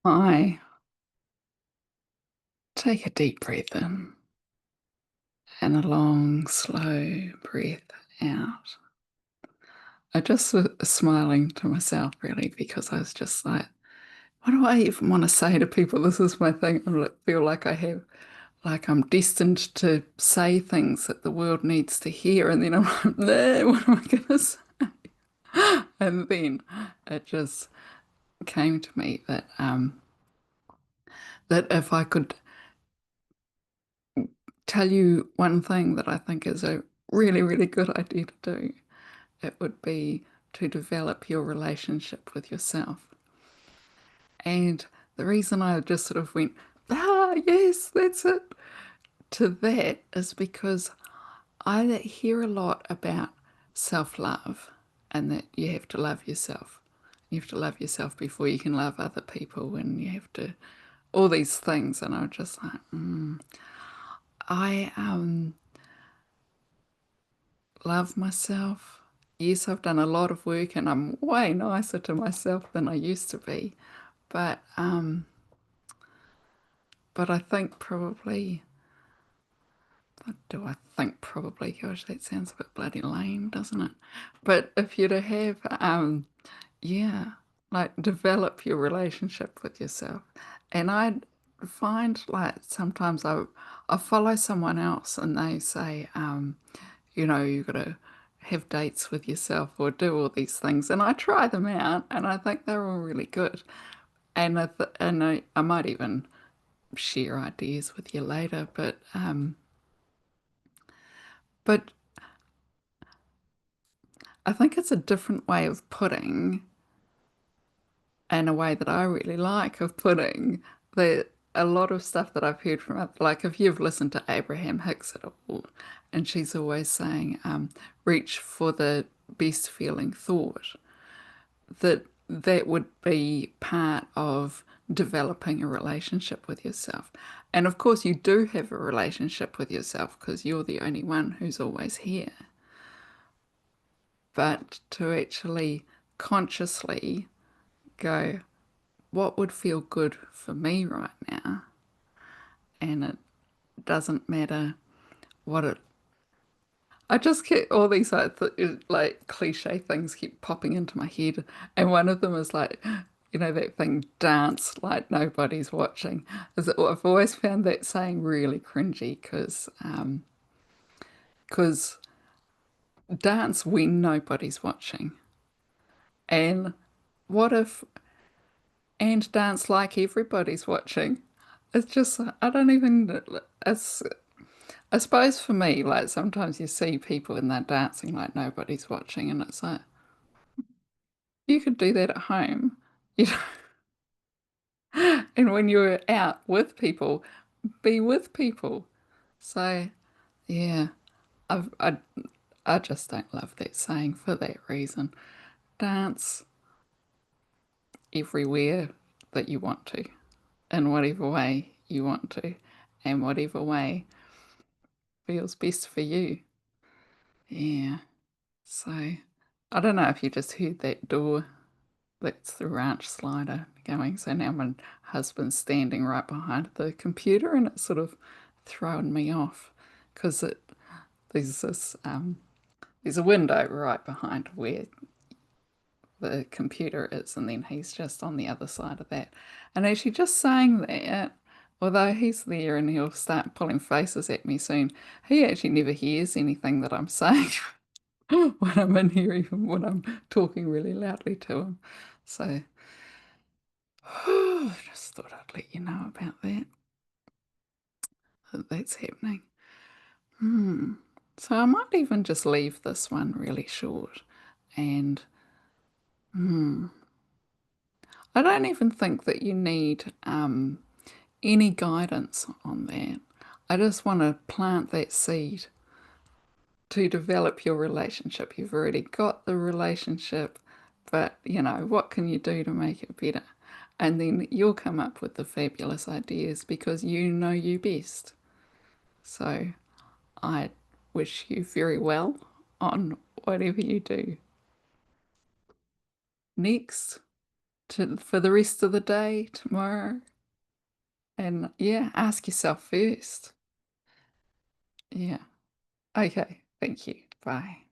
I take a deep breath in and a long, slow breath out. I just was smiling to myself really because I was just like, what do I even want to say to people? This is my thing. Feel like I have, like I'm destined to say things that the world needs to hear. And then I'm like, "Nah, what am I going to say?" And then it just came to me that if I could tell you one thing that I think is a really, really good idea to do, it would be to develop your relationship with yourself. And the reason I just sort of went, yes, that's it, to that is because I hear a lot about self love and that you have to love yourself. You have to love yourself before you can love other people, and you have to, all these things. And I was just like, I love myself. Yes, I've done a lot of work and I'm way nicer to myself than I used to be. But but I think probably what do I think probably? Gosh, that sounds a bit bloody lame, doesn't it? But if you're to have yeah, like develop your relationship with yourself. And I find like sometimes I follow someone else and they say, you've got to have dates with yourself or do all these things. And I try them out and I think they're all really good. And I might even share ideas with you later, but I think it's a different way of putting and a way that I really like of putting that a lot of stuff that I've heard from like if you've listened to Abraham Hicks at all, and she's always saying, reach for the best feeling thought, that would be part of developing a relationship with yourself. And of course, you do have a relationship with yourself because you're the only one who's always here. But to actually consciously go, what would feel good for me right now? And it doesn't matter what it. I just get all these like cliche things keep popping into my head, and one of them is like, that thing, dance like nobody's watching. I've always found that saying really cringy because dance when nobody's watching, and what if and dance like everybody's watching? It's just I don't even. It's I suppose for me, like sometimes you see people and they're dancing like nobody's watching, and it's like you could do that at home, you know. And when you're out with people, be with people. So yeah, I've, I just don't love that saying for that reason. Dance everywhere that you want to, in whatever way you want to, and whatever way feels best for you. Yeah. So I don't know if you just heard that door. That's the ranch slider going. So now my husband's standing right behind the computer and it's sort of thrown me off because there's this there's a window right behind where the computer is, and then he's just on the other side of that. And actually just saying that, although he's there and he'll start pulling faces at me soon, he actually never hears anything that I'm saying when I'm in here, even when I'm talking really loudly to him. So just thought I'd let you know about that that's happening. Hmm. So I might even just leave this one really short. And I don't even think that you need any guidance on that. I just want to plant that seed to develop your relationship. You've already got the relationship, but what can you do to make it better? And then you'll come up with the fabulous ideas because you know you best. So I wish you very well on whatever you do next for the rest of the day, tomorrow? And yeah, ask yourself first. Yeah. Okay. Thank you. Bye.